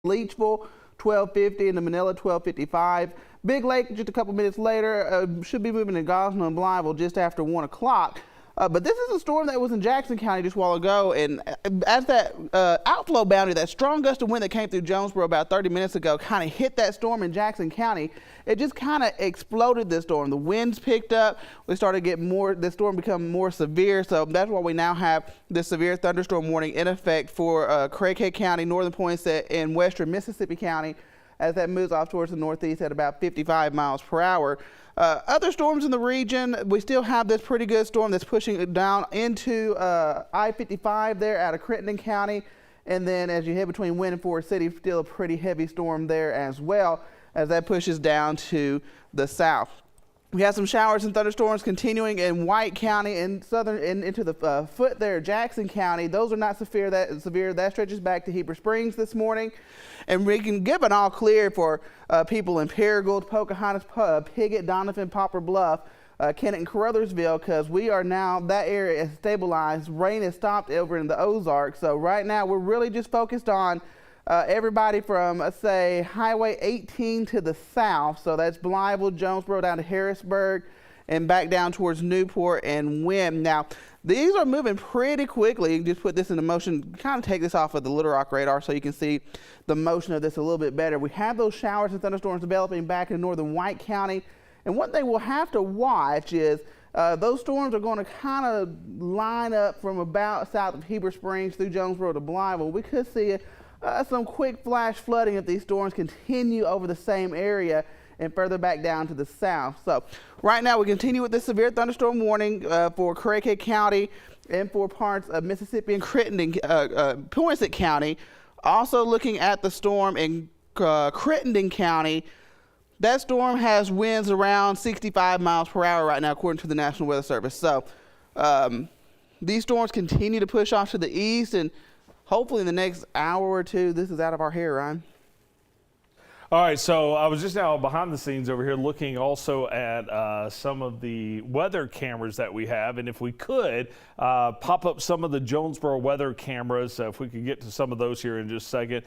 Leechville, 1250, and the Manila, 1255. Big Lake, just a couple minutes later, should be moving to Gosnell and Blytheville just after 1 o'clock. But this is a storm that was in Jackson County just a while ago, and as that outflow boundary, that strong gust of wind that came through Jonesboro about 30 minutes ago kind of hit that storm in Jackson County, it just kind of exploded this storm. The winds picked up. We started to get more, the storm become more severe, so that's why we now have this severe thunderstorm warning in effect for Craighead County, Northern Poinsett, and western Mississippi County, as that moves off towards the northeast at about 55 miles per hour. Other storms in the region, we still have this pretty good storm that's pushing down into I-55 there out of Crittenden County. And then as you head between Wynn and Forest City, still a pretty heavy storm there as well, as that pushes down to the south. We have some showers and thunderstorms continuing in White County and southern and into the foot there, Jackson County. Those are not severe. That stretches back to Heber Springs this morning. And we can give an all clear for people in Paragould, Pocahontas, Piggott, Donovan, Poplar Bluff, Kennett, and Caruthersville, because we are now, that area is stabilized. Rain has stopped over in the Ozarks. So right now we're really just focused on everybody from, let's say, Highway 18 to the south. So that's Blytheville, Jonesboro down to Harrisburg and back down towards Newport and Wynn. Now, these are moving pretty quickly. You can just put this into motion, kind of take this off of the Little Rock radar so you can see the motion of this a little bit better. We have those showers and thunderstorms developing back in northern White County. And one thing we'll have to watch is those storms are going to kind of line up from about south of Heber Springs through Jonesboro to Blytheville. We could see some quick flash flooding if these storms continue over the same area and further back down to the south. So right now we continue with this severe thunderstorm warning for Craighead County and for parts of Mississippi and Crittenden, Poinsett County. Also looking at the storm in Crittenden County. That storm has winds around 65 miles per hour right now, according to the National Weather Service. So these storms continue to push off to the east, and hopefully in the next hour or two, this is out of our hair, Ryan. All right, so I was just now behind the scenes over here looking also at some of the weather cameras that we have. And if we could pop up some of the Jonesboro weather cameras, if we could get to some of those here in just a second,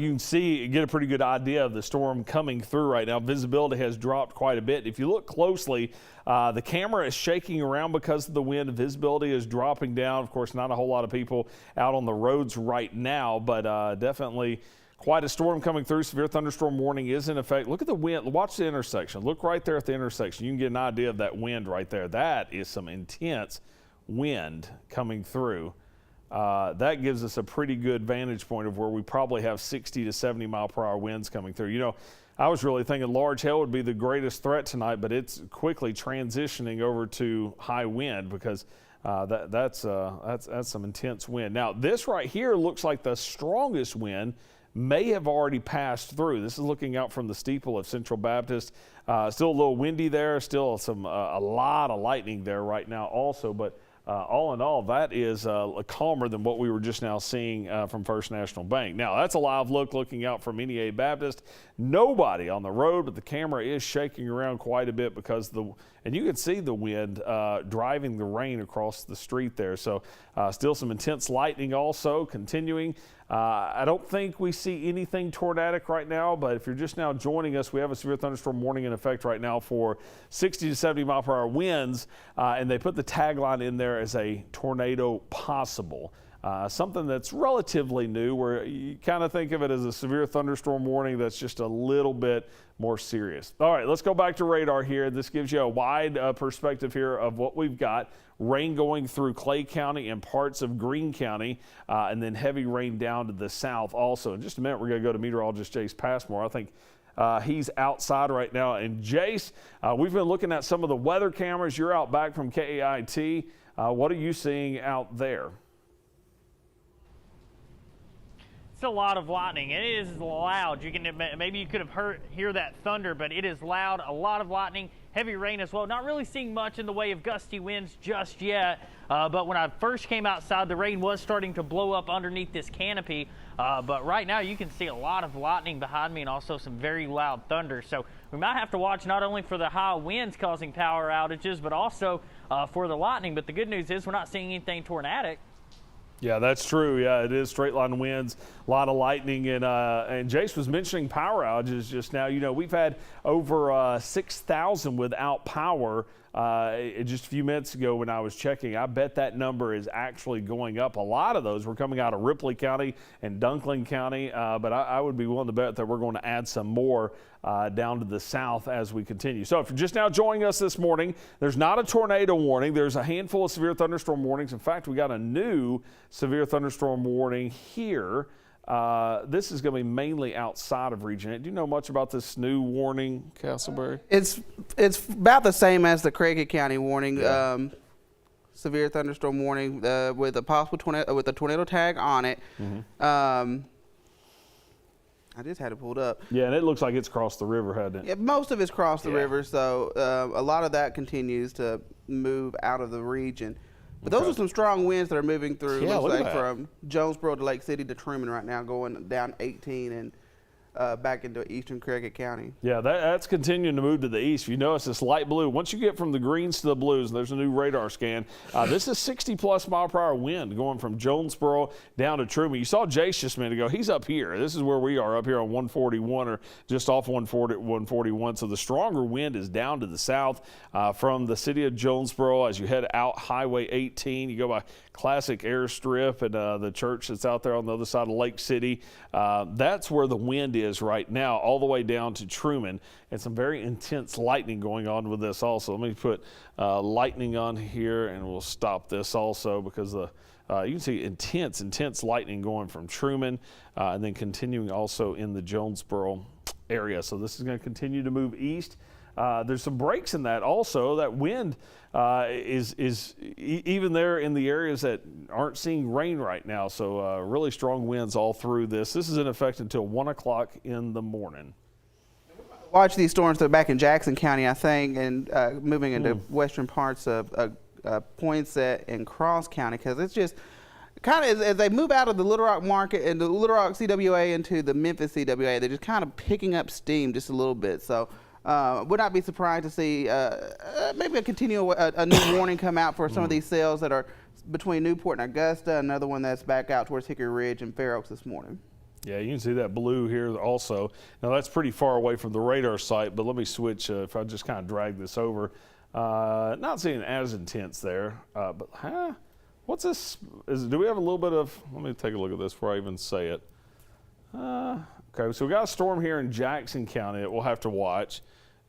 you can get a pretty good idea of the storm coming through right now. Visibility has dropped quite a bit. If you look closely, the camera is shaking around because of the wind. Visibility is dropping down. Of course, not a whole lot of people out on the roads right now, but definitely quite a storm coming through. Severe thunderstorm warning is in effect. Look at the wind. Watch the intersection. Look right there at the intersection. You can get an idea of that wind right there. That is some intense wind coming through. That gives us a pretty good vantage point of where we probably have 60 to 70 mile per hour winds coming through. You know, I was really thinking large hail would be the greatest threat tonight, but it's quickly transitioning over to high wind because that's some intense wind. Now, this right here looks like the strongest wind may have already passed through. This is looking out from the steeple of Central Baptist. Still a little windy there, still a lot of lightning there right now also, but all in all, that is calmer than what we were just now seeing from First National Bank. Now, that's a live look looking out from NEA Baptist. Nobody on the road, but the camera is shaking around quite a bit because and you can see the wind driving the rain across the street there. So still some intense lightning also continuing. I don't think we see anything tornadic right now, but if you're just now joining us, we have a severe thunderstorm warning in effect right now for 60 to 70 mile per hour winds, and they put the tagline in there as a tornado possible. Something that's relatively new, where you kind of think of it as a severe thunderstorm warning that's just a little bit more serious. All right, let's go back to radar here. This gives you a wide perspective here of what we've got. Rain going through Clay County and parts of Greene County, and then heavy rain down to the south also. In just a minute, we're going to go to meteorologist Jace Passmore. I think he's outside right now. And Jace, we've been looking at some of the weather cameras. You're out back from KAIT. What are you seeing out there? It's a lot of lightning. It is loud. Maybe you could have hear that thunder, but it is loud. A lot of lightning, heavy rain as well. Not really seeing much in the way of gusty winds just yet. But when I first came outside, the rain was starting to blow up underneath this canopy. But right now you can see a lot of lightning behind me and also some very loud thunder. So we might have to watch not only for the high winds causing power outages, but also for the lightning. But the good news is we're not seeing anything tornadic. Yeah, that's true. Yeah, it is straight line winds, a lot of lightning, and Jace was mentioning power outages just now. You know, we've had over 6,000 without power just a few minutes ago when I was checking. I bet that number is actually going up. A lot of those were coming out of Ripley County and Dunkling County, but I would be willing to bet that we're going to add some more down to the south as we continue. So if you're just now joining us this morning, there's not a tornado warning. There's a handful of severe thunderstorm warnings. In fact, we got a new severe thunderstorm warning here. This is going to be mainly outside of Region 8. Do you know much about this new warning, Castleberry? It's about the same as the Craighead County warning. Yeah. Severe thunderstorm warning with a possible tornado with a tornado tag on it. Mm-hmm. I just had it pulled up. Yeah, and it looks like it's crossed the river, hasn't it? Yeah, most of it's crossed the river, so a lot of that continues to move out of the region. But those are some strong winds that are moving through. Yeah, looks like from Jonesboro to Lake City to Truman right now, going down 18 and back into eastern Craighead County. Yeah, that's continuing to move to the east. You notice this light blue. Once you get from the greens to the blues, and there's a new radar scan, this is 60-plus mile-per-hour wind going from Jonesboro down to Truman. You saw Jace just a minute ago. He's up here. This is where we are, up here on 141 or just off 141. So the stronger wind is down to the south from the city of Jonesboro. As you head out Highway 18, you go by Classic Airstrip and the church that's out there on the other side of Lake City. That's where the wind is right now, all the way down to Truman, and some very intense lightning going on with this also. Let me put lightning on here, and we'll stop this also because you can see intense lightning going from Truman and then continuing also in the Jonesboro area. So this is going to continue to move east. There's some breaks in that also. That wind is even there in the areas that aren't seeing rain right now. So really strong winds all through this. This is in effect until 1 o'clock in the morning. Watch these storms. They're back in Jackson County, I think, and moving into western parts of Poinsett and Cross County, because it's just kind of as they move out of the Little Rock market and the Little Rock CWA into the Memphis CWA, they're just kind of picking up steam just a little bit. So would not be surprised to see maybe a new warning come out for some of these cells that are between Newport and Augusta. Another one that's back out towards Hickory Ridge and Fair Oaks this morning. Yeah, you can see that blue here also. Now that's pretty far away from the radar site, but let me switch if I just kind of drag this over. Not seeing as intense there, but what's this? Do we have a little bit of, let me take a look at this before I even say it. Okay, so we got a storm here in Jackson County that we'll have to watch.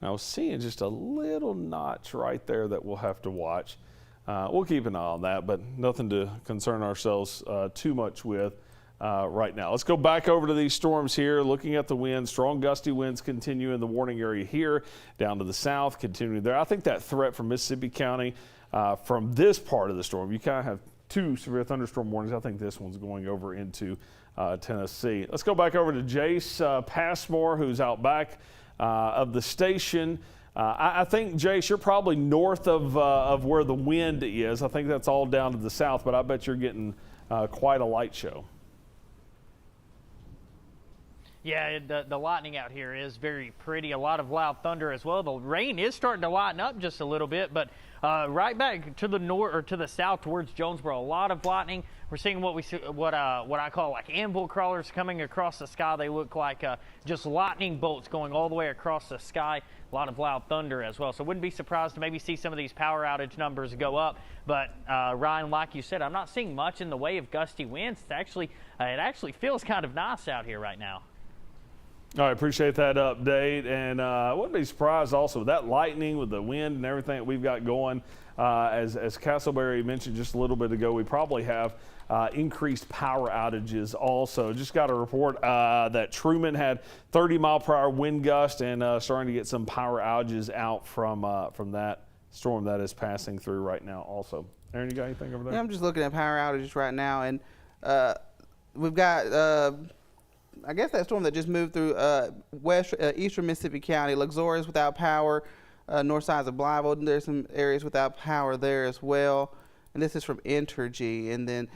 And I was seeing just a little notch right there that we'll have to watch. We'll keep an eye on that, but nothing to concern ourselves too much with right now. Let's go back over to these storms here, looking at the winds. Strong gusty winds continue in the warning area here, down to the south, continuing there. I think that threat from Mississippi County from this part of the storm, you kind of have two severe thunderstorm warnings. I think this one's going over into Tennessee. Let's go back over to Jace Passmore, who's out back of the station. I think, Jace, you're probably north of where the wind is. I think that's all down to the south, but I bet you're getting quite a light show. Yeah, the lightning out here is very pretty. A lot of loud thunder as well. The rain is starting to lighten up just a little bit, but right back to the north or to the south towards Jonesboro, a lot of lightning. We're seeing what I call like anvil crawlers coming across the sky. They look like just lightning bolts going all the way across the sky. A lot of loud thunder as well. So wouldn't be surprised to maybe see some of these power outage numbers go up. But Ryan, like you said, I'm not seeing much in the way of gusty winds. It actually feels kind of nice out here right now. All right, appreciate that update, and I wouldn't be surprised also with that lightning, with the wind and everything that we've got going. As Castleberry mentioned just a little bit ago, we probably have increased power outages also. Just got a report that Truman had 30-mile-per-hour wind gust and starting to get some power outages out from that storm that is passing through right now also. Aaron, you got anything over there? Yeah, I'm just looking at power outages right now, and we've got I guess that storm that just moved through eastern Mississippi County. Luxor is without power, north sides of Blyville. There's some areas without power there as well. And this is from Entergy. And then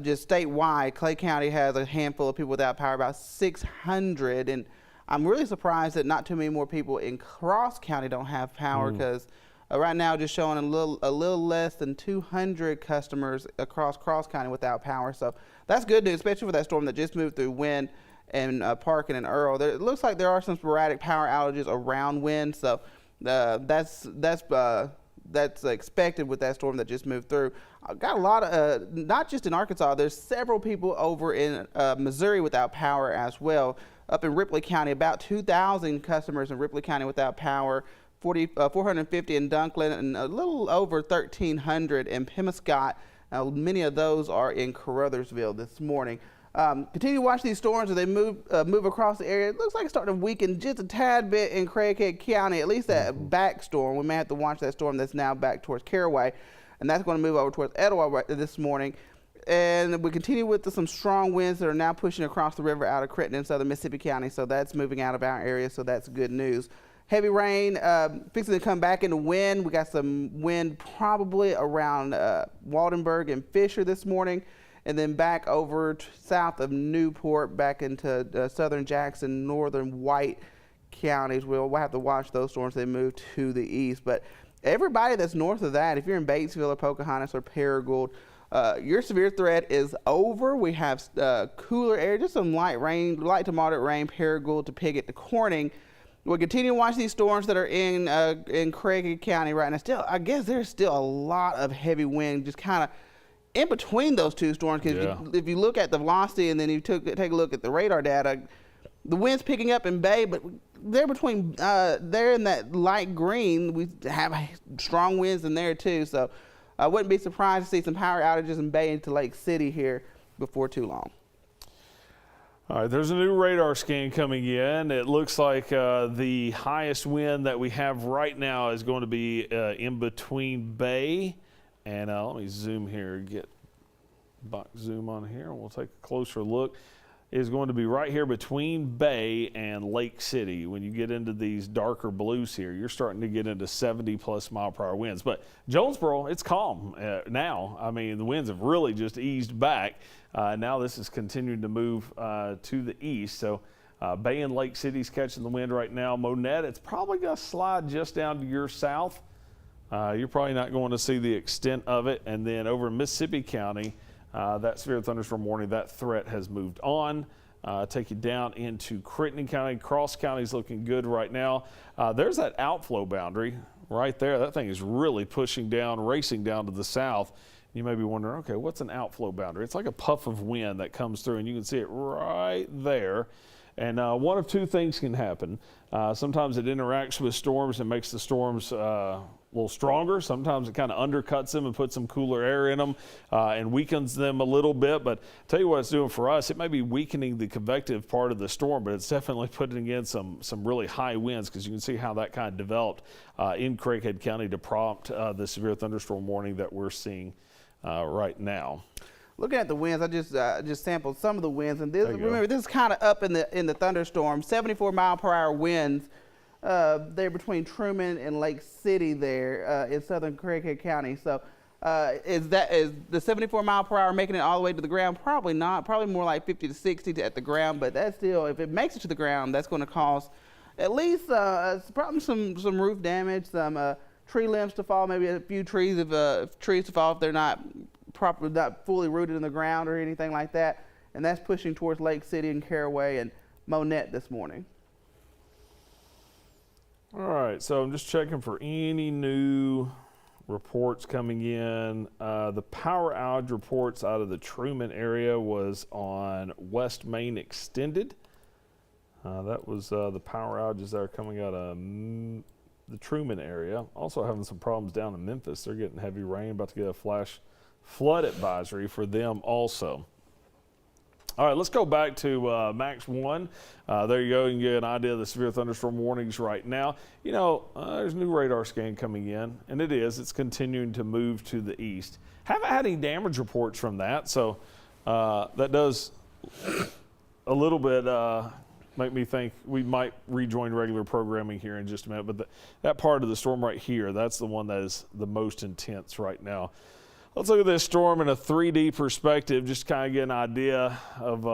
just statewide, Clay County has a handful of people without power, about 600. And I'm really surprised that not too many more people in Cross County don't have power, because Right now, just showing a little less than 200 customers across Cross County without power. So that's good news, especially for that storm that just moved through Wynn and Parkin and Earl. It looks like there are some sporadic power outages around Wynn, so that's expected with that storm that just moved through. Got a lot of, not just in Arkansas, there's several people over in Missouri without power as well. Up in Ripley County, about 2,000 customers in Ripley County without power, 450 in Dunklin, and a little over 1,300 in Pemiscot. Many of those are in Caruthersville this morning. Continue to watch these storms as they move across the area. It looks like it's starting to weaken just a tad bit in Craighead County, at least that back storm. We may have to watch that storm that's now back towards Caraway, and that's going to move over towards Etowah this morning. And we continue with some strong winds that are now pushing across the river out of Crittenden and southern Mississippi County, so that's moving out of our area, so that's good news. Heavy rain fixing to come back into wind. We got some wind probably around Waldenburg and Fisher this morning, and then back over south of Newport, back into southern Jackson, northern White counties. We'll have to watch those storms as they move to the east. But everybody that's north of that, if you're in Batesville or Pocahontas or Paragould, your severe threat is over. We have cooler air, just some light rain, light to moderate rain, Paragould to Piggott to Corning. We'll continue to watch these storms that are in Craighead County right now. Still, I guess there's still a lot of heavy wind just kind of in between those two storms. Because if you look at the velocity and then you take a look at the radar data, the wind's picking up in Bay, but they're between there in that light green. We have strong winds in there too. So I wouldn't be surprised to see some power outages in Bay into Lake City here before too long. All right, there's a new radar scan coming in. It looks like the highest wind that we have right now is going to be in between Bay and let me zoom here, get box zoom on here, and we'll take a closer look. Is going to be right here between Bay and Lake City. When you get into these darker blues here, you're starting to get into 70+ mile/hour winds. But Jonesboro, it's calm now. I mean, the winds have really just eased back. Now this is continuing to move to the east. So Bay and Lake City's catching the wind right now. Monette, it's probably going to slide just down to your south. You're probably not going to see the extent of it. And then over in Mississippi County, that severe thunderstorm warning, that threat has moved on. Take you down into Crittenden County. Cross County is looking good right now. There's that outflow boundary right there. That thing is really pushing down, racing down to the south. You may be wondering, okay, what's an outflow boundary? It's like a puff of wind that comes through, and you can see it right there. And one of two things can happen. Sometimes it interacts with storms and makes the storms a little stronger. Sometimes it kind of undercuts them and puts some cooler air in them and weakens them a little bit. But I'll tell you what it's doing for us. It may be weakening the convective part of the storm, but it's definitely putting in some really high winds, because you can see how that kind of developed in Craighead County to prompt the severe thunderstorm warning that we're seeing right now. Looking at the winds, I just sampled some of the winds, and this, remember, this is kind of up in the thunderstorm. 74 mile/hour winds there between Truman and Lake City there in southern Craighead County. So is the 74 mile/hour making it all the way to the ground? Probably not. Probably more like 50 to 60 at the ground. But that's still, if it makes it to the ground, that's going to cause at least probably some roof damage, some tree limbs to fall, maybe a few trees trees to fall if they're not fully rooted in the ground or anything like that. And that's pushing towards Lake City and Caraway and Monette this morning. All right, so I'm just checking for any new reports coming in. The power outage reports out of the Truman area was on West Main Extended. That was the power outages that are coming out of the Truman area. Also having some problems down in Memphis. They're getting heavy rain, about to get a flash flood advisory for them also. All right, let's go back to Max 1. There you go. You can get an idea of the severe thunderstorm warnings right now. You know, there's a new radar scan coming in, and it's continuing to move to the east. Haven't had any damage reports from that, so that does a little bit make me think we might rejoin regular programming here in just a minute. But that part of the storm right here, that's the one that is the most intense right now. Let's look at this storm in a 3D perspective, just kind of get an idea of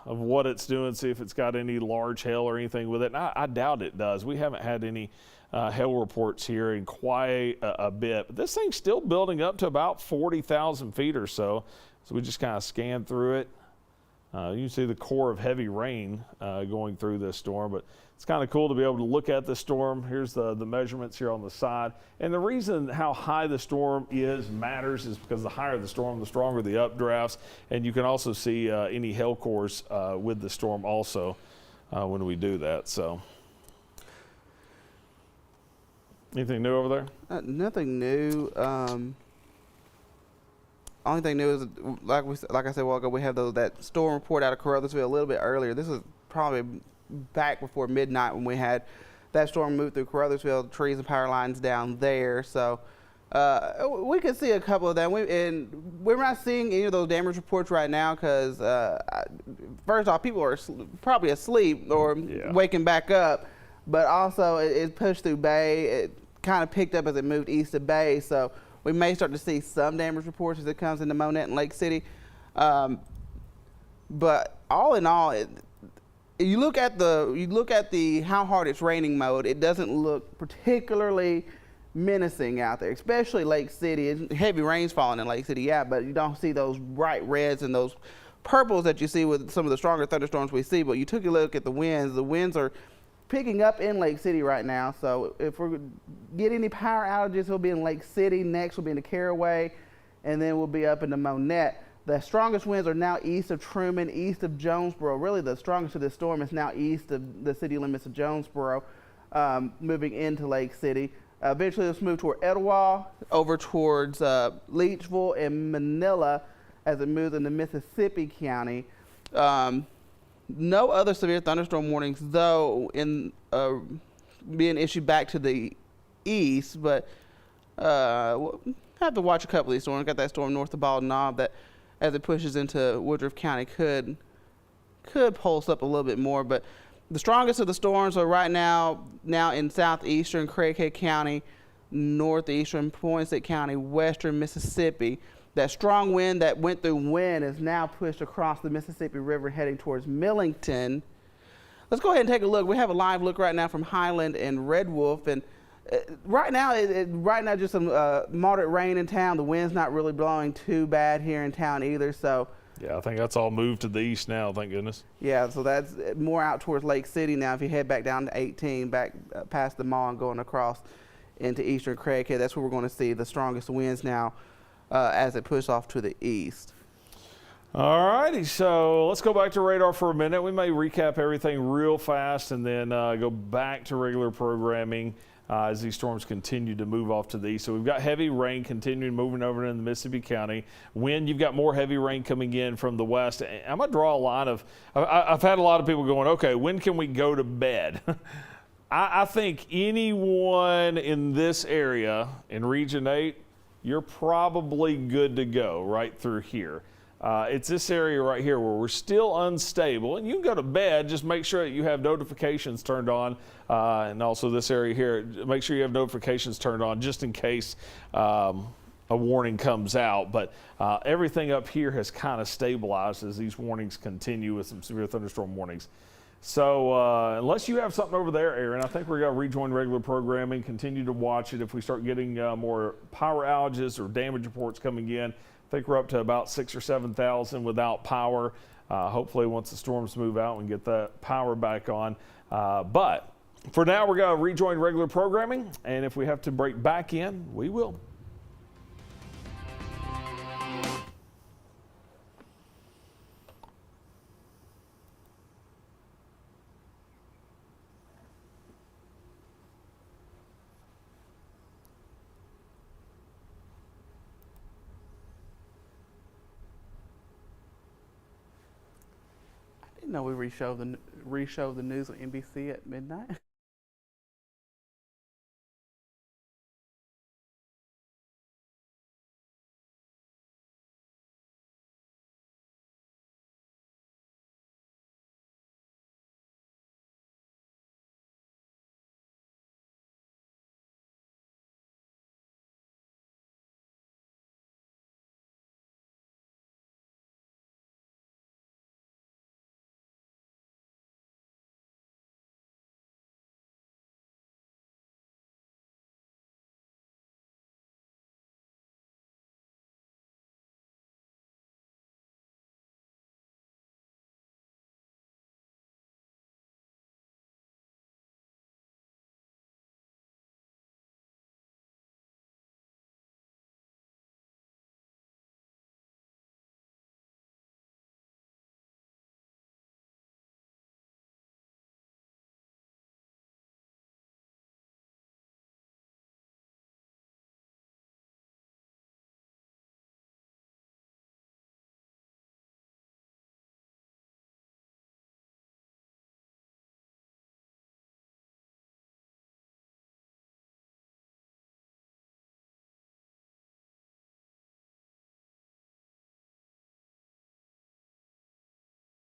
of what it's doing, see if it's got any large hail or anything with it. And I doubt it does. We haven't had any hail reports here in quite a bit. But this thing's still building up to about 40,000 feet or so. So we just kind of scan through it. You can see the core of heavy rain going through this storm, but it's kind of cool to be able to look at the storm. Here's the measurements here on the side. And the reason how high the storm matters is because the higher the storm, the stronger the updrafts. And you can also see any hail cores with the storm also when we do that. So, anything new over there? Nothing new. Only thing new is, like I said a while ago, we have that storm report out of Caruthersville a little bit earlier. This is probably back before midnight when we had that storm move through Caruthersville, the trees and power lines down there. So we could see a couple of them. We're not seeing any of those damage reports right now because, first off, people are probably asleep or waking back up. But also, it pushed through Bay. It kind of picked up as it moved east of Bay. So we may start to see some damage reports as it comes into Monette and Lake City. But all in all, you look at the how hard it's raining mode, it doesn't look particularly menacing out there, especially Lake City. Heavy rain's falling in Lake City, yeah, but you don't see those bright reds and those purples that you see with some of the stronger thunderstorms we see. But you took a look at the winds are picking up in Lake City right now. So if we get any power outages, we'll be in Lake City. Next, we'll be in the Caraway, and then we'll be up in the Monette. The strongest winds are now east of Truman, east of Jonesboro. Really, the strongest of this storm is now east of the city limits of Jonesboro, moving into Lake City. Eventually, let's move toward Etowah, over towards Leechville and Manila as it moves into Mississippi County. No other severe thunderstorm warnings, though, being issued back to the east, but we'll have to watch a couple of these storms. Got that storm north of Bald Knob that, as it pushes into Woodruff County, could pulse up a little bit more. But the strongest of the storms are right now in southeastern Craighead County, northeastern Poinsett County, western Mississippi. That strong wind that went through Wynn is now pushed across the Mississippi River heading towards Millington. Let's go ahead and take a look. We have a live look right now from Highland and Red Wolf. And right now just some moderate rain in town. The wind's not really blowing too bad here in town either. So yeah, I think that's all moved to the east now, thank goodness. Yeah, so that's more out towards Lake City now. If you head back down to 18, back past the mall and going across into eastern Craighead, that's where we're going to see the strongest winds now as it pushes off to the east. All righty, so let's go back to radar for a minute. We may recap everything real fast and then go back to regular programming as these storms continue to move off to the east. So we've got heavy rain continuing moving over into Mississippi County. Wind, you've got more heavy rain coming in from the west. I'm going to draw a line of, I've had a lot of people going, okay, when can we go to bed? I think anyone in this area in Region 8, you're probably good to go right through here. It's this area right here where we're still unstable, and you can go to bed, just make sure that you have notifications turned on, and also this area here, make sure you have notifications turned on just in case a warning comes out. But everything up here has kind of stabilized as these warnings continue with some severe thunderstorm warnings. So unless you have something over there, Aaron, I think we're going to rejoin regular programming, continue to watch it. If we start getting more power outages or damage reports coming in, I think we're up to about 6,000 or 7,000 without power. Hopefully once the storms move out, we can get that power back on. But for now, we're going to rejoin regular programming, and if we have to break back in, we will. No, we re-show the news on NBC at midnight.